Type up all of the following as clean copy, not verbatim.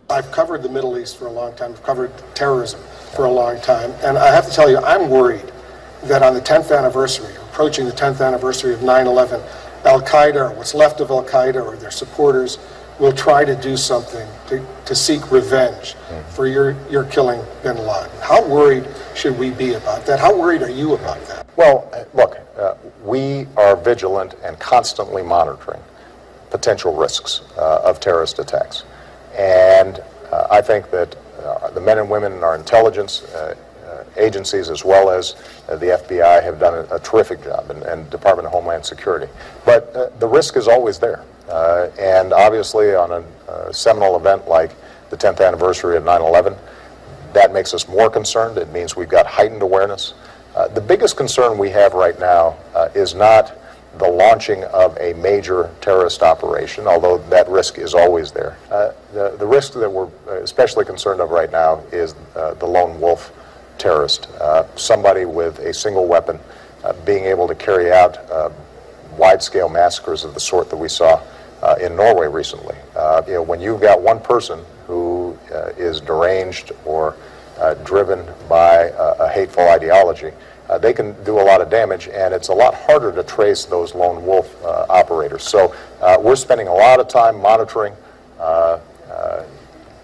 I've covered the Middle East for a long time. I've covered terrorism for a long time. And I have to tell you, I'm worried that on the 10th anniversary, approaching the 10th anniversary of 9/11, Al-Qaeda, or what's left of Al-Qaeda, or their supporters, will try to do something to seek revenge for your killing bin Laden. How worried should we be about that? How worried are you about that? Well, look, we are vigilant and constantly monitoring potential risks of terrorist attacks. And I think that the men and women in our intelligence agencies, as well as the FBI, have done a terrific job, and Department of Homeland Security. But the risk is always there. And obviously on a seminal event like the 10th anniversary of 9/11, that makes us more concerned. It means we've got heightened awareness. The biggest concern we have right now is not the launching of a major terrorist operation, although that risk is always there. The risk that we're especially concerned of right now is the lone wolf terrorist, somebody with a single weapon being able to carry out wide-scale massacres of the sort that we saw in Norway recently. You know, when you've got one person who is deranged or driven by a hateful ideology, they can do a lot of damage, and it's a lot harder to trace those lone wolf operators. So we're spending a lot of time monitoring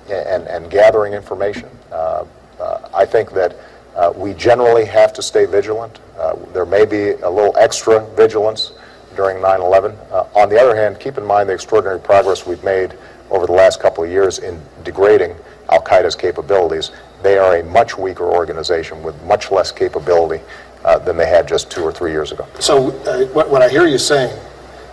and gathering information. I think that we generally have to stay vigilant. There may be a little extra vigilance during 9/11. On the other hand, keep in mind the extraordinary progress we've made over the last couple of years in degrading Al-Qaeda's capabilities. They are a much weaker organization with much less capability than they had just 2 or 3 years ago. So what I hear you saying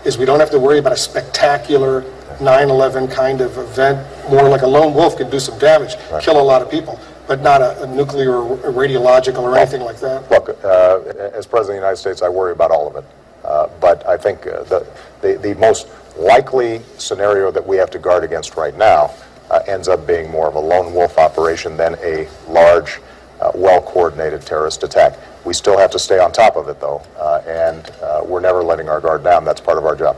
is we don't have to worry about a spectacular 9/11 kind of event. More like a lone wolf could do some damage, right, kill a lot of people, but not a nuclear or a radiological or anything like that. Look, as President of the United States, I worry about all of it. But I think the most likely scenario that we have to guard against right now ends up being more of a lone wolf operation than a large, well-coordinated terrorist attack. We still have to stay on top of it, though, and we're never letting our guard down. That's part of our job.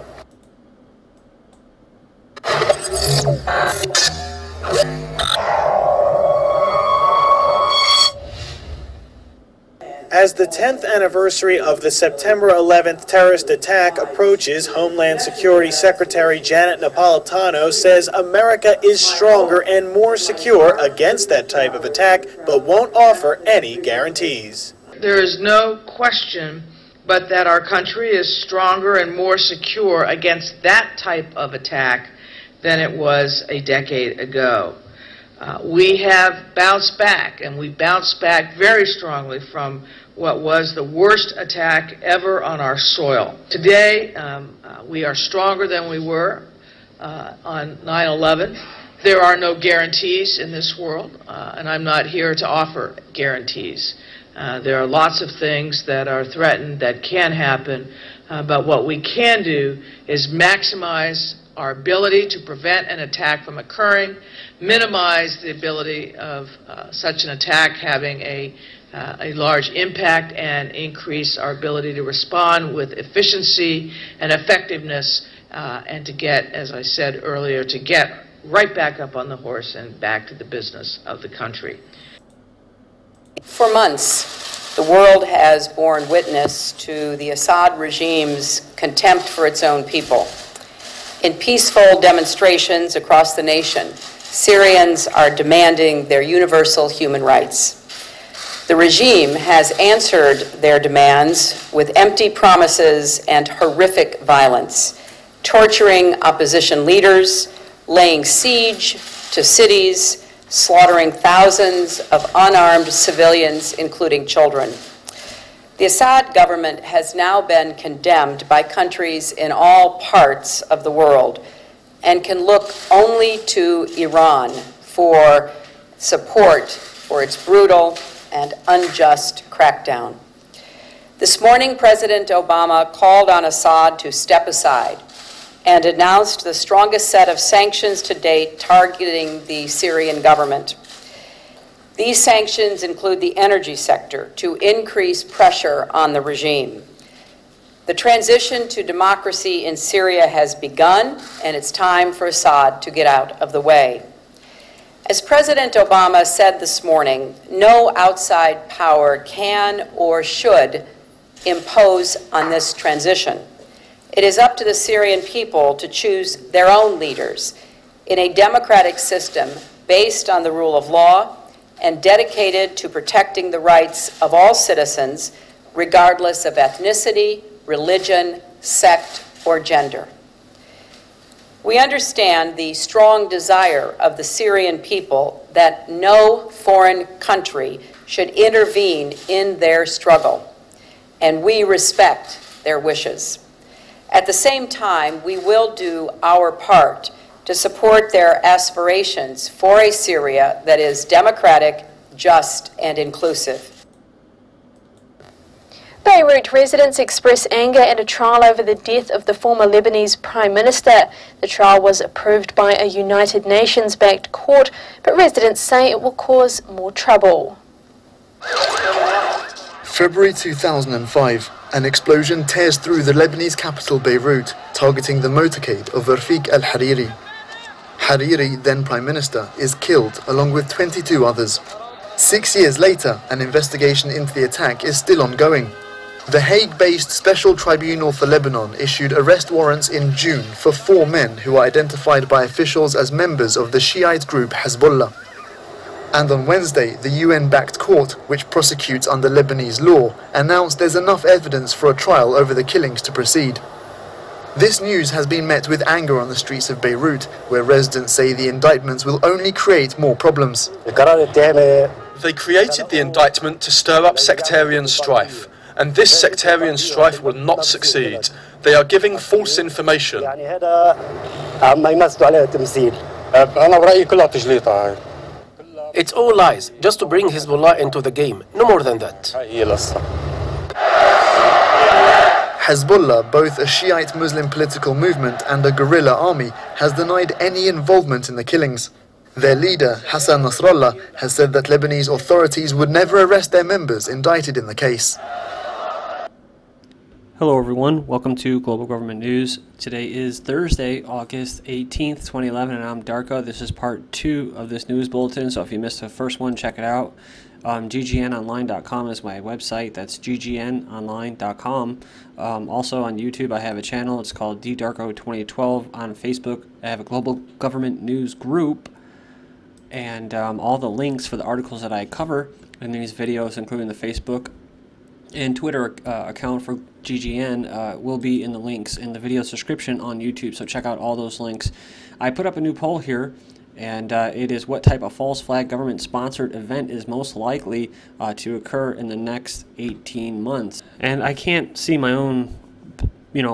As the 10th anniversary of the September 11th terrorist attack approaches, Homeland Security Secretary Janet Napolitano says America is stronger and more secure against that type of attack, but won't offer any guarantees. There is no question but that our country is stronger and more secure against that type of attack than it was a decade ago. We have bounced back, and we bounced back very strongly from what was the worst attack ever on our soil. Today, we are stronger than we were on 9/11. There are no guarantees in this world, and I'm not here to offer guarantees. There are lots of things that are threatened that can happen, but what we can do is maximize our ability to prevent an attack from occurring, minimize the ability of such an attack having a large impact, and increase our ability to respond with efficiency and effectiveness, and to get, as I said earlier, to get right back up on the horse and back to the business of the country. For months, the world has borne witness to the Assad regime's contempt for its own people. In peaceful demonstrations across the nation, Syrians are demanding their universal human rights. The regime has answered their demands with empty promises and horrific violence, torturing opposition leaders, laying siege to cities, slaughtering thousands of unarmed civilians, including children. The Assad government has now been condemned by countries in all parts of the world and can look only to Iran for support for its brutal and unjust crackdown. This morning, President Obama called on Assad to step aside and announced the strongest set of sanctions to date targeting the Syrian government. These sanctions include the energy sector to increase pressure on the regime. The transition to democracy in Syria has begun, and it's time for Assad to get out of the way. As President Obama said this morning, no outside power can or should impose on this transition. It is up to the Syrian people to choose their own leaders in a democratic system based on the rule of law and dedicated to protecting the rights of all citizens, regardless of ethnicity, religion, sect, or gender. We understand the strong desire of the Syrian people that no foreign country should intervene in their struggle, and we respect their wishes. At the same time, we will do our part to support their aspirations for a Syria that is democratic, just, and inclusive. Beirut residents express anger at a trial over the death of the former Lebanese Prime Minister. The trial was approved by a United Nations-backed court, but residents say it will cause more trouble. February 2005, an explosion tears through the Lebanese capital Beirut, targeting the motorcade of Rafik al-Hariri. Hariri, then Prime Minister, is killed along with 22 others. 6 years later, an investigation into the attack is still ongoing. The Hague-based Special Tribunal for Lebanon issued arrest warrants in June for 4 men who are identified by officials as members of the Shiite group Hezbollah. And on Wednesday, the UN-backed court, which prosecutes under Lebanese law, announced there's enough evidence for a trial over the killings to proceed. This news has been met with anger on the streets of Beirut, where residents say the indictments will only create more problems. They created the indictment to stir up sectarian strife, and this sectarian strife will not succeed. They are giving false information. It's all lies, just to bring Hezbollah into the game, no more than that. Hezbollah, both a Shiite Muslim political movement and a guerrilla army, has denied any involvement in the killings. Their leader, Hassan Nasrallah, has said that Lebanese authorities would never arrest their members indicted in the case. Hello everyone, welcome to Global Government News. Today is Thursday, August 18th, 2011, and I'm Darko. This is part 2 of this news bulletin, so if you missed the first one, check it out. GGNonline.com is my website. That's GGNonline.com. Also on YouTube, I have a channel. It's called DDarko2012. On Facebook, I have a Global Government News group, and all the links for the articles that I cover in these videos, including the Facebook and Twitter account for GGN, will be in the links in the video's description on YouTube, so check out all those links. I put up a new poll here, and it is what type of false flag government-sponsored event is most likely to occur in the next 18 months. And I can't see my own,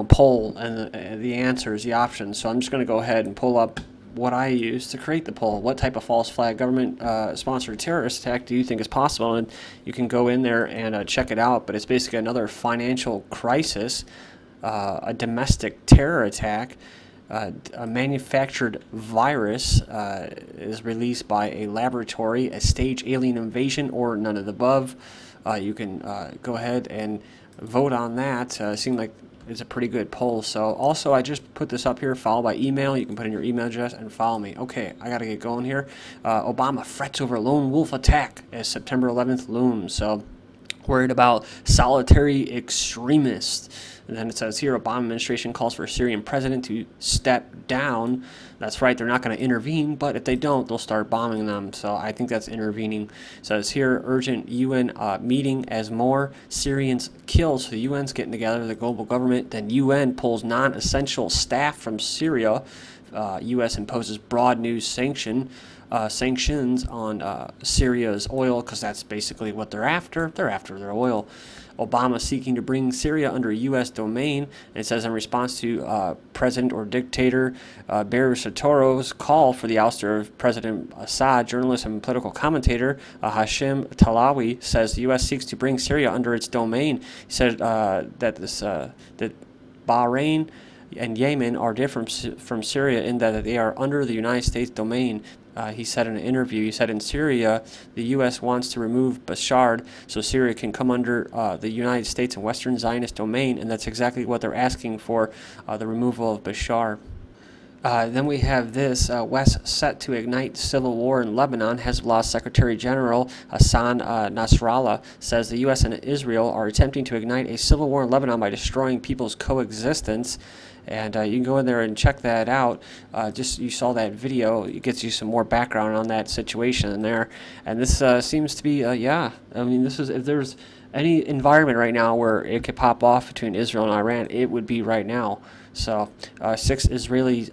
poll and the answers, the options, so I'm just going to go ahead and pull up what I use to create the poll. What type of false flag government-sponsored terrorist attack do you think is possible? And you can go in there and check it out, but it's basically another financial crisis, a domestic terror attack, a manufactured virus is released by a laboratory, a staged alien invasion, or none of the above. You can go ahead and vote on that. Seems like it's a pretty good poll. So also, I just put this up here, follow by email. You can put in your email address and follow me. Okay, I got to get going here. Obama frets over lone wolf attack as September 11th looms. So worried about solitary extremists. And then it says here, Obama administration calls for Syrian president to step down. That's right, they're not going to intervene, but if they don't, they'll start bombing them. So I think that's intervening. It says here, urgent UN meeting as more Syrians killed. So the UN's getting together, the global government. Then UN pulls non-essential staff from Syria. U.S. imposes broad new sanctions on Syria's oil, because that's basically what they're after. They're after their oil. Obama seeking to bring Syria under U.S. domain. And it says in response to President or dictator Barusatoro's call for the ouster of President Assad, journalist and political commentator Hashim Talawi says the U.S. seeks to bring Syria under its domain. He said that Bahrain and Yemen are different from Syria in that they are under the United States domain. He said in an interview, he said in Syria, the U.S. wants to remove Bashar so Syria can come under the United States and Western Zionist domain, and that's exactly what they're asking for, the removal of Bashar. Then we have this, West set to ignite civil war in Lebanon. Hezbollah Secretary General Hassan Nasrallah says the U.S. and Israel are attempting to ignite a civil war in Lebanon by destroying people's coexistence. And you can go in there and check that out. You saw that video. It gets you some more background on that situation in there. And this seems to be, yeah, I mean, this is, if there's any environment right now where it could pop off between Israel and Iran, it would be right now. So 6 Israelis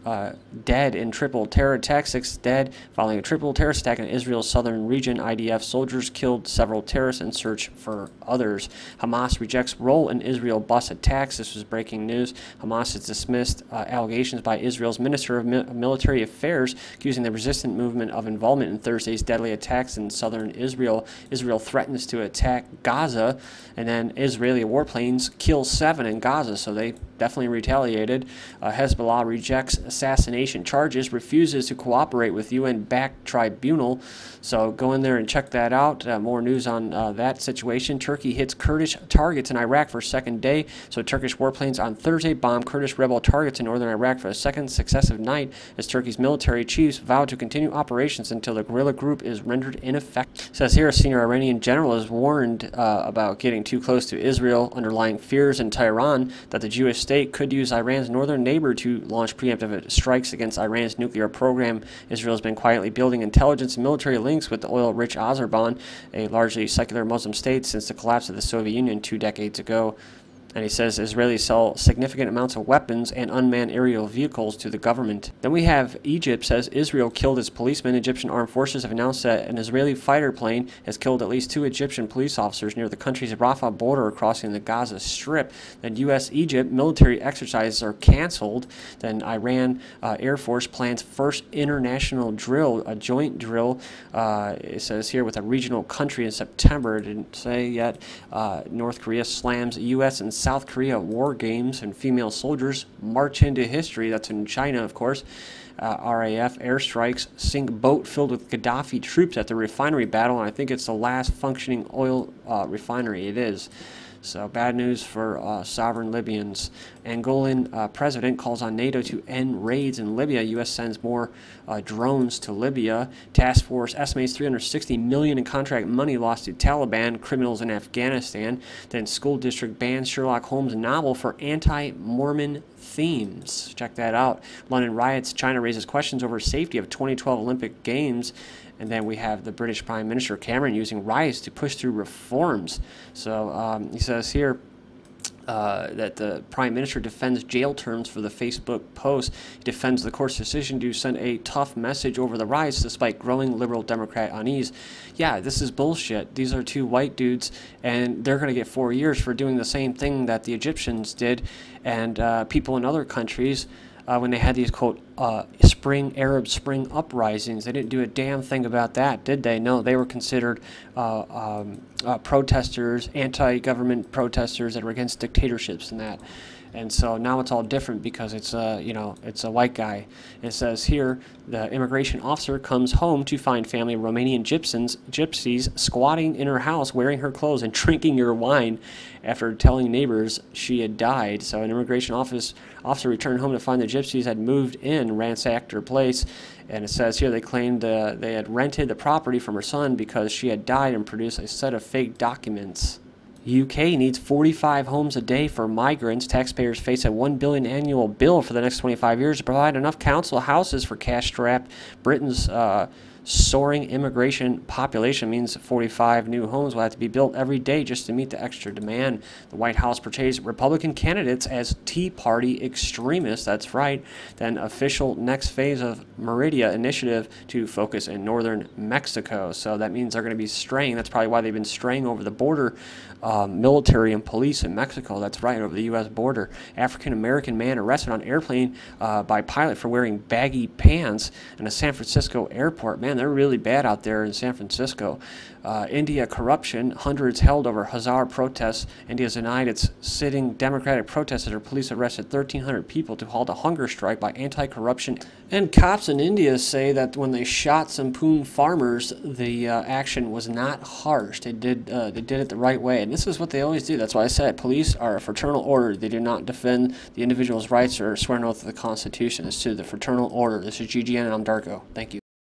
dead in triple terror attack. 6 dead following a triple terrorist attack in Israel's southern region. IDF soldiers killed several terrorists in search for others. Hamas rejects role in Israel bus attacks. This was breaking news. Hamas has dismissed allegations by Israel's Minister of Military Affairs accusing the resistant movement of involvement in Thursday's deadly attacks in southern Israel. Israel threatens to attack Gaza, and then Israeli warplanes kill 7 in Gaza, so they definitely retaliated. Hezbollah rejects assassination charges, refuses to cooperate with UN-backed tribunal. So go in there and check that out. More news on that situation. Turkey hits Kurdish targets in Iraq for a second day. So Turkish warplanes on Thursday bombed Kurdish rebel targets in northern Iraq for a second successive night as Turkey's military chiefs vowed to continue operations until the guerrilla group is rendered ineffective. It says here a senior Iranian general has warned about getting too close to Israel, underlying fears in Tehran that the Jewish state could use Iran's northern neighbor to launch preemptive strikes against Iran's nuclear program. Israel has been quietly building intelligence and military links with the oil-rich Azerbaijan, a largely secular Muslim state, since the collapse of the Soviet Union 2 decades ago. And he says Israelis sell significant amounts of weapons and unmanned aerial vehicles to the government. Then we have Egypt says Israel killed its policemen. Egyptian armed forces have announced that an Israeli fighter plane has killed at least 2 Egyptian police officers near the country's Rafah border crossing the Gaza Strip. Then U.S.-Egypt military exercises are canceled. Then Iran Air Force plans first international drill, a joint drill, it says here, with a regional country in September. It didn't say yet. North Korea slams U.S. and South Korea war games, and female soldiers march into history. That's in China, of course. RAF airstrikes sink boat filled with Gaddafi troops at the refinery battle, and I think it's the last functioning oil refinery. It is. So bad news for sovereign Libyans. Angolan president calls on NATO to end raids in Libya. U.S. sends more drones to Libya. Task force estimates $360 million in contract money lost to Taliban criminals in Afghanistan. Then school district bans Sherlock Holmes novel for anti-Mormon themes. Check that out. London riots. China raises questions over safety of 2012 Olympic Games. And then we have the British Prime Minister Cameron using riots to push through reforms. So he says here that the Prime Minister defends jail terms for the Facebook post. He defends the court's decision to send a tough message over the riots despite growing liberal Democrat unease. Yeah, this is bullshit. These are 2 white dudes, and they're going to get 4 years for doing the same thing that the Egyptians did, and people in other countries. When they had these, quote, Arab Spring uprisings. They didn't do a damn thing about that, did they? No, they were considered protesters, anti-government protesters that were against dictatorships and that. And so now it's all different because it's it's a white guy. It says here the immigration officer comes home to find family of Romanian gypsies squatting in her house, wearing her clothes and drinking her wine after telling neighbors she had died. So an immigration officer returned home to find the gypsies had moved in, ransacked her place. And it says here they claimed they had rented the property from her son because she had died and produced a set of fake documents. UK needs 45 homes a day for migrants. Taxpayers face a $1 billion annual bill for the next 25 years to provide enough council houses for cash-strapped Britain's soaring immigration population means 45 new homes will have to be built every day just to meet the extra demand. The White House portrays Republican candidates as Tea Party extremists. That's right. Then official next phase of Meridia initiative to focus in northern Mexico. So that means they're going to be straying. That's probably why they've been straying over the border. Military and police in Mexico. That's right, over the U.S. border. African-American man arrested on airplane by pilot for wearing baggy pants in a San Francisco airport. Man, man, they're really bad out there in San Francisco. India corruption, hundreds held over Hazara protests. India has denied its sitting democratic protesters or police arrested 1,300 people to halt a hunger strike by anti-corruption. And cops in India say that when they shot some Poon farmers, the action was not harsh. They did it the right way, and this is what they always do. That's why I said police are a fraternal order. They do not defend the individual's rights or swear an oath to the Constitution. It's to the fraternal order. This is GGN, and I'm Darko. Thank you.